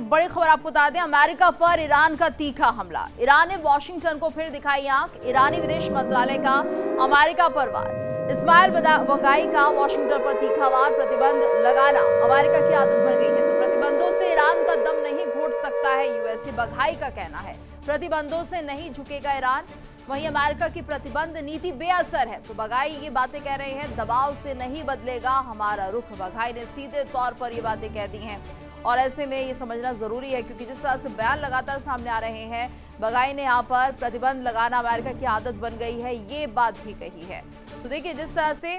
एक बड़ी खबर आपको बता दें, अमेरिका पर ईरान का तीखा हमला। ईरान ने वॉशिंगटन को फिर दिखाई आंख। ईरानी विदेश मंत्रालय का अमेरिका पर वार। इस्माइल बगाई का वॉशिंगटन पर तीखा वार। प्रतिबंध लगाना अमेरिका की आदत बन गई है, तो प्रतिबंधों से ईरान का दम नहीं घोट सकता है, यूएसए बघाई का कहना है। प्रतिबंधों से नहीं झुकेगा ईरान। वहीं अमेरिका की प्रतिबंध नीति बेअसर है, तो बघाई ये बातें कह रहे हैं, दबाव से नहीं बदलेगा हमारा रुख। बघाई ने सीधे तौर पर ये बातें कह दी हैं और ऐसे में ये समझना जरूरी है, क्योंकि जिस तरह से बयान लगातार सामने आ रहे हैं, बघाई ने यहाँ पर प्रतिबंध लगाना अमेरिका की आदत बन गई है, ये बात भी कही है। तो देखिए, जिस तरह से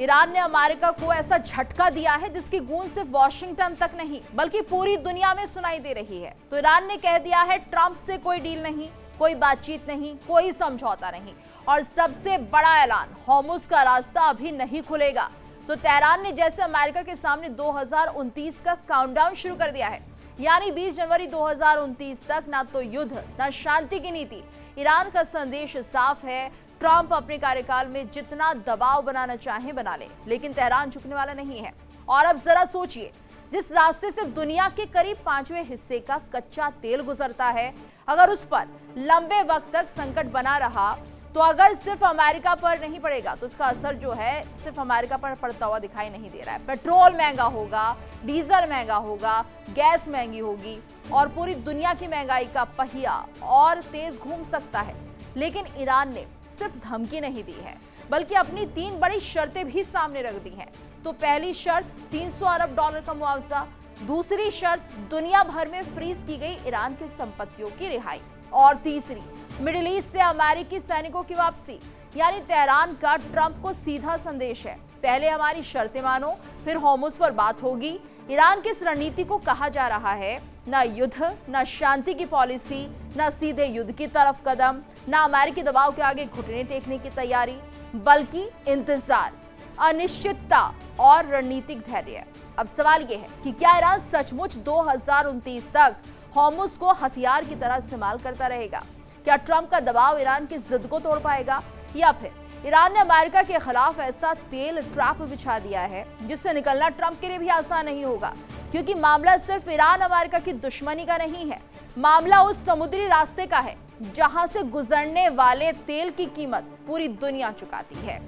ईरान ने अमेरिका को ऐसा झटका दिया है जिसकी गूंज सिर्फ वॉशिंगटन तक नहीं बल्कि पूरी दुनिया में सुनाई दे रही है। तो ईरान ने कह दिया है, ट्रंप से कोई डील नहीं, कोई बातचीत नहीं, कोई समझौता नहीं। और सबसे बड़ा ऐलान, होर्मुज़ का रास्ता अभी नहीं खुलेगा। तो तेहरान ने जैसे अमेरिका के सामने 2029 का काउंटडाउन शुरू कर दिया है, यानी 20 जनवरी 2029 तक ना तो युद्ध ना शांति की नीति। ईरान का संदेश साफ है, ट्रंप अपने कार्यकाल में जितना दबाव बनाना चाहे बना ले, लेकिन तेहरान झुकने वाला नहीं है। और अब जरा सोचिए, जिस रास्ते से दुनिया के करीब 5वें हिस्से का कच्चा तेल गुजरता है, अगर उस पर लंबे वक्त तक संकट बना रहा, तो अगर सिर्फ अमेरिका पर नहीं पड़ेगा तो इसका असर जो है सिर्फ अमेरिका पर पड़ता हुआ दिखाई नहीं दे रहा है। पेट्रोल महंगा होगा, डीजल महंगा होगा, गैस महंगी होगी और पूरी दुनिया की महंगाई का पहिया और तेज घूम सकता है। लेकिन ईरान ने सिर्फ धमकी नहीं दी है, बल्कि अपनी 3 बड़ी शर्तें भी सामने रख दी हैं। तो पहली शर्त $300 अरब का मुआवजा, दूसरी शर्त दुनिया भर में फ्रीज की गई ईरान की संपत्तियों की रिहाई, और तीसरी मिडिल ईस्ट से अमेरिकी सैनिकों की वापसी। यानी तेहरान का ट्रंप को सीधा संदेश है, पहले हमारी शर्तें मानो, फिर होर्मुज़ पर बात होगी। ईरान की इस रणनीति को कहा जा रहा है, ना युद्ध, ना शांति की पॉलिसी, ना सीधे युद्ध की तरफ कदम, ना अमेरिकी दबाव के आगे घुटने टेकने की तैयारी, बल्कि इंतजार, अनिश्चितता और रणनीतिक धैर्य। अब सवाल यह है कि क्या ईरान सचमुच 2029 तक होर्मुज़ को हथियार की तरह इस्तेमाल करता रहेगा? क्या ट्रंप का दबाव ईरान की जिद को तोड़ पाएगा, या फिर ईरान ने अमेरिका के खिलाफ ऐसा तेल ट्रैप बिछा दिया है जिससे निकलना ट्रंप के लिए भी आसान नहीं होगा? क्योंकि मामला सिर्फ ईरान अमेरिका की दुश्मनी का नहीं है, मामला उस समुद्री रास्ते का है जहां से गुजरने वाले तेल की कीमत पूरी दुनिया चुकाती है।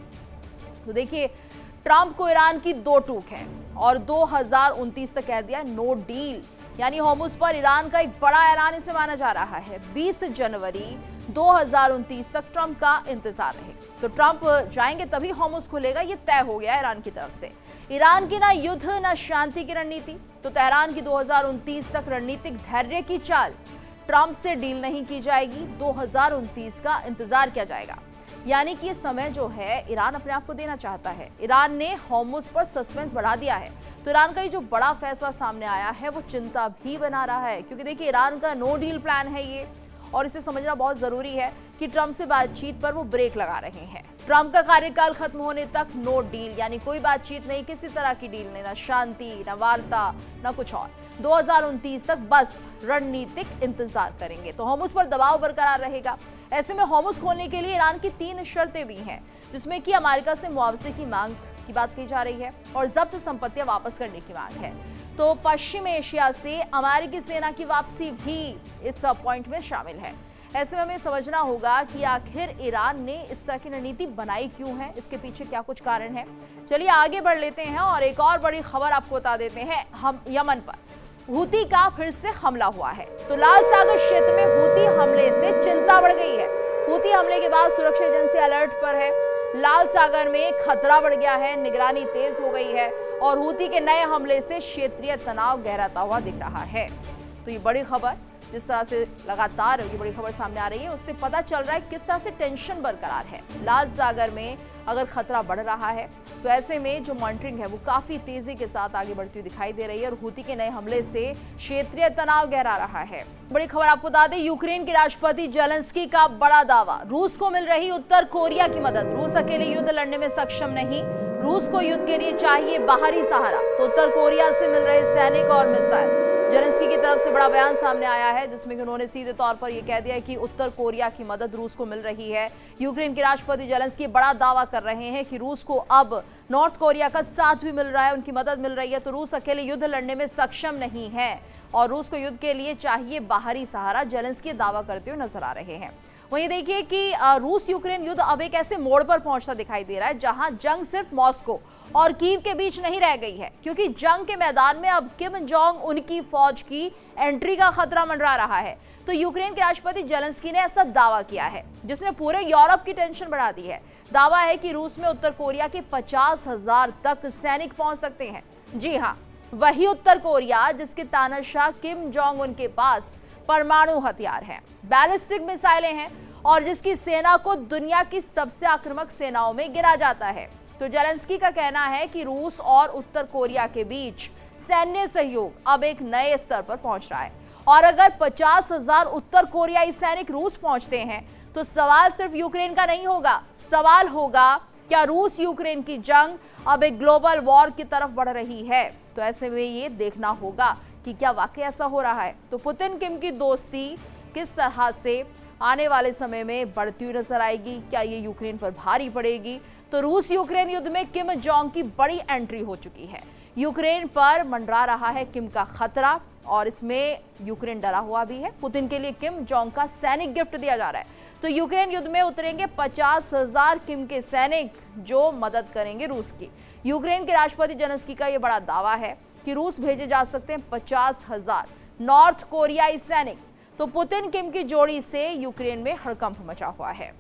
तो देखिए, ट्रंप को ईरान की 2 टूक है और 2029 तक कह दिया नो डील, यानी होर्मुज़ पर ईरान का एक बड़ा ऐलान इसे माना जा रहा है। 20 जनवरी 2029 तक ट्रंप का इंतजार रहे, तो ट्रंप जाएंगे तभी होर्मुज़ खुलेगा, ये तय हो गया ईरान की तरफ से। ईरान की ना युद्ध ना शांति की रणनीति, तो तेहरान की 2029 तक रणनीतिक धैर्य की चाल। ट्रंप से डील नहीं की जाएगी, 2029 का इंतजार किया जाएगा। यानी कि ये समय जो है ईरान अपने आप को देना चाहता है। ईरान ने होर्मुज़ पर सस्पेंस बढ़ा दिया है, तो ईरान का ये जो बड़ा फैसला सामने आया है वो चिंता भी बना रहा है, क्योंकि देखिए, ईरान का नो डील प्लान है ये, और इसे समझना बहुत जरूरी है कि ट्रंप से बातचीत पर वो ब्रेक लगा रहे हैं। ट्रंप का कार्यकाल खत्म होने तक नो डील, यानी कोई बातचीत नहीं, किसी तरह की डील नहीं, ना शांति, ना वार्ता, ना कुछ और। 2029 तक बस रणनीतिक इंतजार करेंगे, तो होर्मुज़ पर दबाव बरकरार रहेगा। ऐसे में होर्मुज़ खोलने के लिए ईरान की 3 शर्तें भी हैं, जिसमें कि अमेरिका से मुआवजे की मांग की बात की जा रही है और जब्त संपत्तियां वापस करने की मांग है। तो पश्चिम एशिया से अमेरिकी सेना की वापसी भी इस पॉइंट में शामिल है। ऐसे में हमें समझना होगा कि आखिर ईरान ने इस तरह की रणनीति बनाई क्यों है, इसके पीछे क्या कुछ कारण है। चलिए आगे बढ़ लेते हैं और एक और बड़ी खबर आपको बता देते हैं। हम यमन पर हूती का फिर से हमला हुआ है, तो लाल सागर क्षेत्र में हूती हमले से चिंता बढ़ गई है। हूती हमले के बाद सुरक्षा एजेंसी अलर्ट पर है। लाल सागर में खतरा बढ़ गया है, निगरानी तेज हो गई है और हूती के नए हमले से क्षेत्रीय तनाव गहराता हुआ दिख रहा है। तो ये बड़ी खबर, जिस तरह से लगातार ये बड़ी खबर सामने आ रही है, उससे पता चल रहा है किस तरह से टेंशन बरकरार है। लाल सागर में अगर खतरा बढ़ रहा है, तो ऐसे में जो मॉनिटरिंग है वो काफी तेजी के साथ आगे बढ़ती हुई दिखाई दे रही है और हूती के नए हमले से क्षेत्रीय तनाव गहरा रहा है। बड़ी खबर आपको बता दें, यूक्रेन के राष्ट्रपति जेलेंस्की का बड़ा दावा, रूस को मिल रही उत्तर कोरिया की मदद। रूस अकेले युद्ध लड़ने में सक्षम नहीं, रूस को युद्ध के लिए चाहिए बाहरी सहारा, तो उत्तर कोरिया से मिल रहे सैनिक और मिसाइल। जेलेंस्की की तरफ से बड़ा बयान सामने आया है, जिसमें कि उन्होंने सीधे तौर पर यह कह दिया है कि उत्तर कोरिया की मदद रूस को मिल रही है। यूक्रेन के राष्ट्रपति जेलेंस्की बड़ा दावा कर रहे हैं कि रूस को अब नॉर्थ कोरिया का साथ भी मिल रहा है, उनकी मदद मिल रही है, तो रूस अकेले युद्ध लड़ने में सक्षम नहीं है। और रूस को युद्ध के लिए चाहिए बाहरी सहारा, जेलेंस्की दावा करते हुए नजर आ रहे हैं। वहीं देखिए कि रूस यूक्रेन युद्ध अब एक ऐसे मोड़ पर पहुंचता दिखाई दे रहा है जहां जंग सिर्फ मॉस्को और कीव के बीच नहीं रह गई है, क्योंकि जंग के मैदान में अब किम जोंग उनकी फौज की एंट्री का खतरा मंडरा रहा है। तो यूक्रेन के राष्ट्रपति जेलेंस्की ने ऐसा दावा किया है जिसने पूरे यूरोप की टेंशन बढ़ा दी है। दावा है कि रूस में उत्तर कोरिया के 50,000 तक सैनिक पहुंच सकते हैं। जी हां, वही उत्तर कोरिया जिसके तानाशाह किम जोंग उनके पास परमाणु हथियार हैं, बैलिस्टिक मिसाइलें हैं और जिसकी सेना को दुनिया की सबसे आक्रामक सेनाओं में गिना जाता है। तो जेलेंस्की का कहना है कि रूस और उत्तर कोरिया के बीच सैन्य सहयोग अब एक नए स्तर पर पहुंच रहा है और अगर 50,000 उत्तर कोरियाई सैनिक रूस पहुंचते हैं तो सवाल सिर्फ यूक्रेन का नहीं होगा, सवाल होगा क्या रूस यूक्रेन की जंग अब एक ग्लोबल वॉर की तरफ बढ़ रही है। तो ऐसे में ये देखना होगा कि क्या वाकई ऐसा हो रहा है। तो पुतिन किम की दोस्ती किस तरह से आने वाले समय में बढ़ती हुई नजर आएगी, क्या ये यूक्रेन पर भारी पड़ेगी। तो रूस यूक्रेन युद्ध में किम जोंग की बड़ी एंट्री हो चुकी है। यूक्रेन पर मंडरा रहा है किम का खतरा और इसमें यूक्रेन डरा हुआ भी है। पुतिन के लिए किम जोंग का सैनिक गिफ्ट दिया जा रहा है। तो यूक्रेन युद्ध में उतरेंगे 50,000 किम के सैनिक जो मदद करेंगे रूस की। यूक्रेन के राष्ट्रपति जेलेंस्की का यह बड़ा दावा है कि रूस भेजे जा सकते हैं 50,000 नॉर्थ कोरियाई सैनिक। तो पुतिन किम की जोड़ी से यूक्रेन में हड़कंप मचा हुआ है।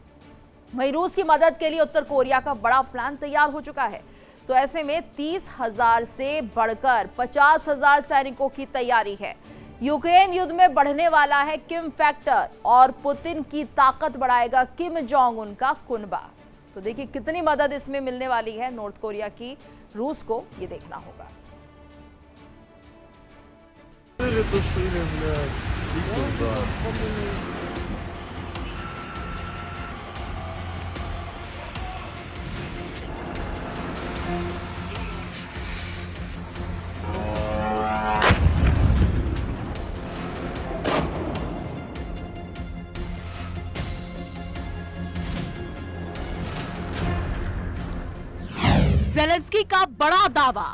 वहीं रूस की मदद के लिए उत्तर कोरिया का बड़ा प्लान तैयार हो चुका है। तो ऐसे में 30,000 से बढ़कर 50,000 सैनिकों की तैयारी है। यूक्रेन युद्ध में बढ़ने वाला है किम फैक्टर और पुतिन की ताकत बढ़ाएगा किम जोंग उनका कुनबा। तो देखिए कितनी मदद इसमें मिलने वाली है नॉर्थ कोरिया की रूस को, ये देखना होगा। जेलेंस्की का बड़ा दावा,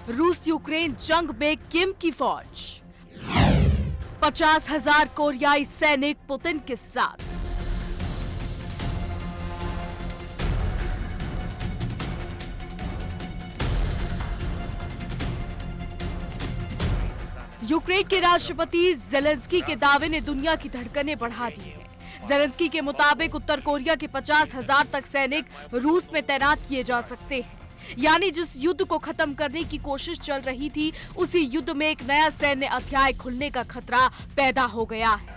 रूस यूक्रेन जंग में किम की फौज, 50,000 कोरियाई सैनिक पुतिन के साथ। यूक्रेन के राष्ट्रपति जेलेंस्की के दावे ने दुनिया की धड़कनें बढ़ा दी है। जेलेंस्की के मुताबिक उत्तर कोरिया के 50,000 तक सैनिक रूस में तैनात किए जा सकते हैं। यानी जिस युद्ध को खत्म करने की कोशिश चल रही थी, उसी युद्ध में एक नया सैन्य अध्याय खुलने का खतरा पैदा हो गया है।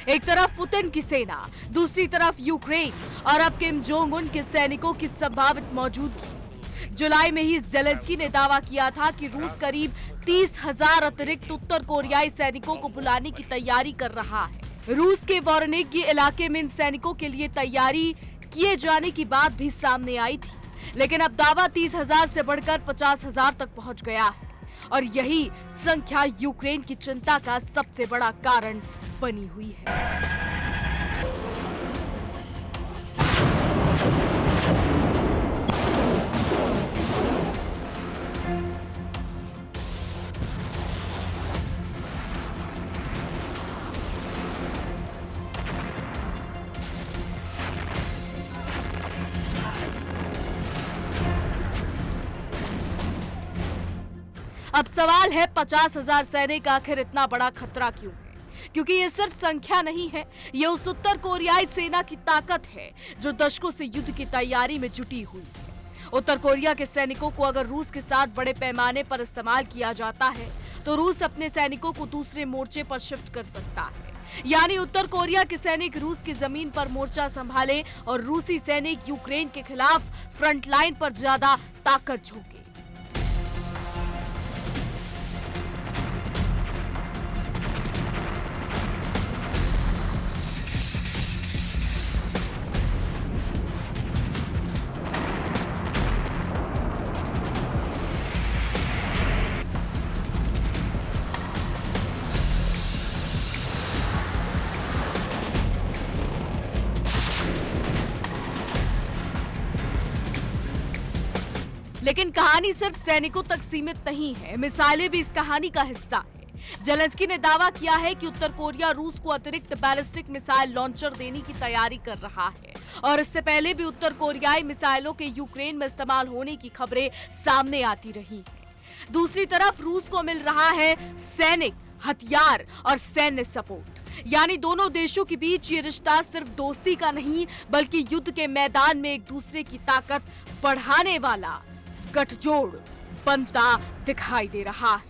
एक तरफ पुतिन की सेना, दूसरी तरफ यूक्रेन और अब किम जोंग उन के सैनिकों की संभावित मौजूदगी। जुलाई में ही जेलेंस्की ने दावा किया था कि रूस करीब 30,000 अतिरिक्त उत्तर कोरियाई सैनिकों को बुलाने की तैयारी कर रहा है। रूस के वॉरनिकी इलाके में इन सैनिकों के लिए तैयारी किए जाने की बात भी सामने आई थी, लेकिन अब दावा 30,000 से बढ़कर 50,000 तक पहुंच गया है और यही संख्या यूक्रेन की चिंता का सबसे बड़ा कारण बनी हुई है। अब सवाल है 50,000 सैनिक आखिर इतना बड़ा खतरा क्यों है? क्योंकि ये सिर्फ संख्या नहीं है, ये उस उत्तर कोरियाई सेना की ताकत है जो दशकों से युद्ध की तैयारी में जुटी हुई है। उत्तर कोरिया के सैनिकों को अगर रूस के साथ बड़े पैमाने पर इस्तेमाल किया जाता है तो रूस अपने सैनिकों को दूसरे मोर्चे पर शिफ्ट कर सकता है। यानी उत्तर कोरिया के सैनिक रूस की जमीन पर मोर्चा संभाले और रूसी सैनिक यूक्रेन के खिलाफ फ्रंट लाइन पर ज्यादा ताकत झोंके। लेकिन कहानी सिर्फ सैनिकों तक सीमित नहीं है, मिसाइलें भी इस कहानी का हिस्सा है। जेलेंस्की ने दावा किया है कि उत्तर कोरिया रूस को अतिरिक्त बैलिस्टिक मिसाइल लॉन्चर देने की तैयारी कर रहा है और इससे पहले भी उत्तर कोरियाई मिसाइलों के यूक्रेन में इस्तेमाल होने की खबरें सामने आती रही हैं। दूसरी तरफ रूस को मिल रहा है सैनिक, हथियार और सैन्य सपोर्ट, यानी दोनों देशों के बीच ये रिश्ता सिर्फ दोस्ती का नहीं बल्कि युद्ध के मैदान में एक दूसरे की ताकत बढ़ाने वाला गठजोड़ बनता दिखाई दे रहा है।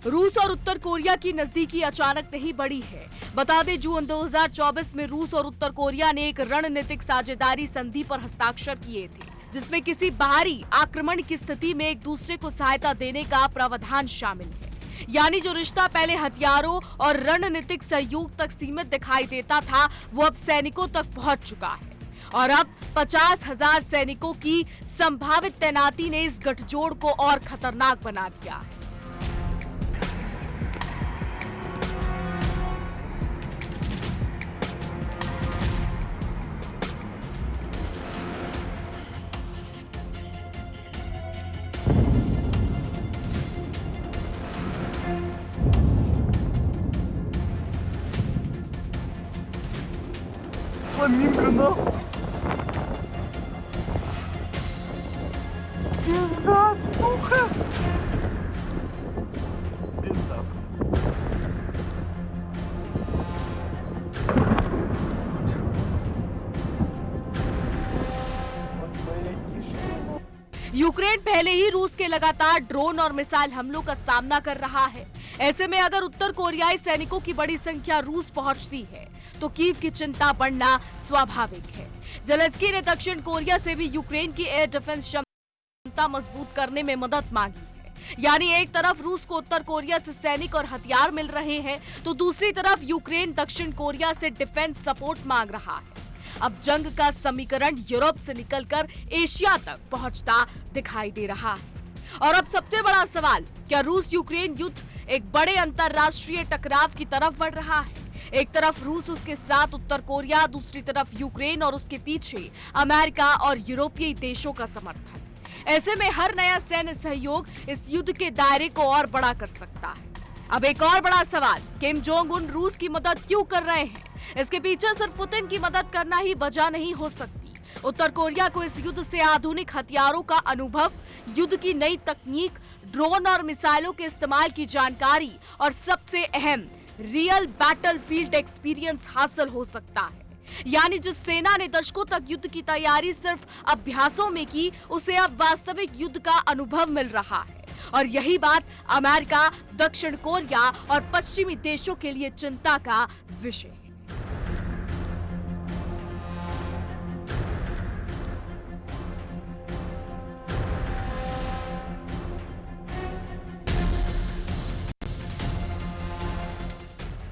रूस और उत्तर कोरिया की नजदीकी अचानक नहीं बढ़ी है। बता दें, जून 2024 में रूस और उत्तर कोरिया ने एक रणनीतिक साझेदारी संधि पर हस्ताक्षर किए थे, जिसमें किसी बाहरी आक्रमण की स्थिति में एक दूसरे को सहायता देने का प्रावधान शामिल है। यानी जो रिश्ता पहले हथियारों और रणनीतिक सहयोग तक सीमित दिखाई देता था, वो अब सैनिकों तक पहुंच चुका है और अब 50,000 सैनिकों की संभावित तैनाती ने इस गठजोड़ को और खतरनाक बना दिया है। Фламинго, нахуй! Пизда, сука! Пизда. यूक्रेन पहले ही रूस के लगातार ड्रोन और मिसाइल हमलों का सामना कर रहा है। ऐसे में अगर उत्तर कोरियाई सैनिकों की बड़ी संख्या रूस पहुंचती है तो कीव की चिंता बढ़ना स्वाभाविक है। जेलेंस्की ने दक्षिण कोरिया से भी यूक्रेन की एयर डिफेंस क्षमता मजबूत करने में मदद मांगी है। यानी एक तरफ रूस को उत्तर कोरिया से सैनिक और हथियार मिल रहे हैं तो दूसरी तरफ यूक्रेन दक्षिण कोरिया से डिफेंस सपोर्ट मांग रहा है। अब जंग का समीकरण यूरोप से निकलकर एशिया तक पहुंचता दिखाई दे रहा है। और अब सबसे बड़ा सवाल, क्या रूस यूक्रेन युद्ध एक बड़े अंतरराष्ट्रीय टकराव की तरफ बढ़ रहा है? एक तरफ रूस, उसके साथ उत्तर कोरिया, दूसरी तरफ यूक्रेन और उसके पीछे अमेरिका और यूरोपीय देशों का समर्थन। ऐसे में हर नया सैन्य सहयोग इस युद्ध के दायरे को और बड़ा कर सकता है। अब एक और बड़ा सवाल, किम जोंग उन रूस की मदद क्यों कर रहे हैं? इसके पीछे सिर्फ पुतिन की मदद करना ही वजह नहीं हो सकती। उत्तर कोरिया को इस युद्ध से आधुनिक हथियारों का अनुभव, युद्ध की नई तकनीक, ड्रोन और मिसाइलों के इस्तेमाल की जानकारी और सबसे अहम रियल बैटलफील्ड एक्सपीरियंस हासिल हो सकता है। यानी जिस सेना ने दशकों तक युद्ध की तैयारी सिर्फ अभ्यासों में की, उसे अब वास्तविक युद्ध का अनुभव मिल रहा है। और यही बात अमेरिका, दक्षिण कोरिया और पश्चिमी देशों के लिए चिंता का विषय है।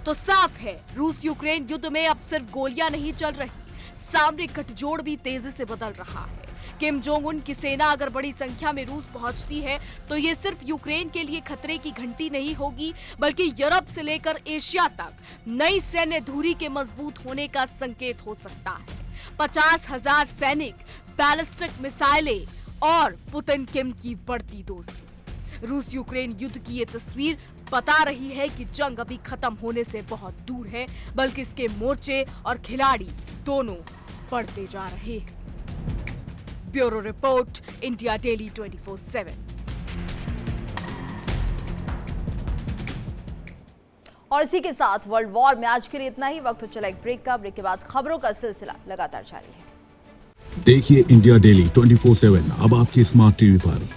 तो साफ है, रूस यूक्रेन युद्ध में अब सिर्फ गोलियां नहीं चल रही, सामरिक गठजोड़ भी तेजी से बदल रहा है। किम जोंग उन की सेना अगर बड़ी संख्या में रूस पहुंचती है तो ये सिर्फ यूक्रेन के लिए खतरे की घंटी नहीं होगी, बल्कि यूरोप से लेकर एशिया तक नई सैन्य धुरी के मजबूत होने का संकेत हो सकता है। 50,000 सैनिक, बैलिस्टिक मिसाइलें और पुतिन किम की बढ़ती दोस्ती। रूस यूक्रेन युद्ध की ये तस्वीर बता रही है कि जंग अभी खत्म होने से बहुत दूर है, बल्कि इसके मोर्चे और खिलाड़ी दोनों बढ़ते जा रहे हैं। Bureau report, India daily 24/7। और इसी के साथ वर्ल्ड वॉर में आज के लिए इतना ही। वक्त हो चला एक ब्रेक का। ब्रेक के बाद खबरों का सिलसिला लगातार जारी है। देखिए इंडिया डेली 24/7 अब आपके स्मार्ट टीवी पर।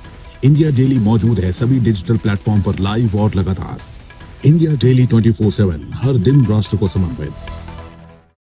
इंडिया डेली मौजूद है सभी डिजिटल प्लेटफॉर्म पर लाइव और लगातार। इंडिया डेली 24/7 हर दिन राष्ट्र को समर्पित।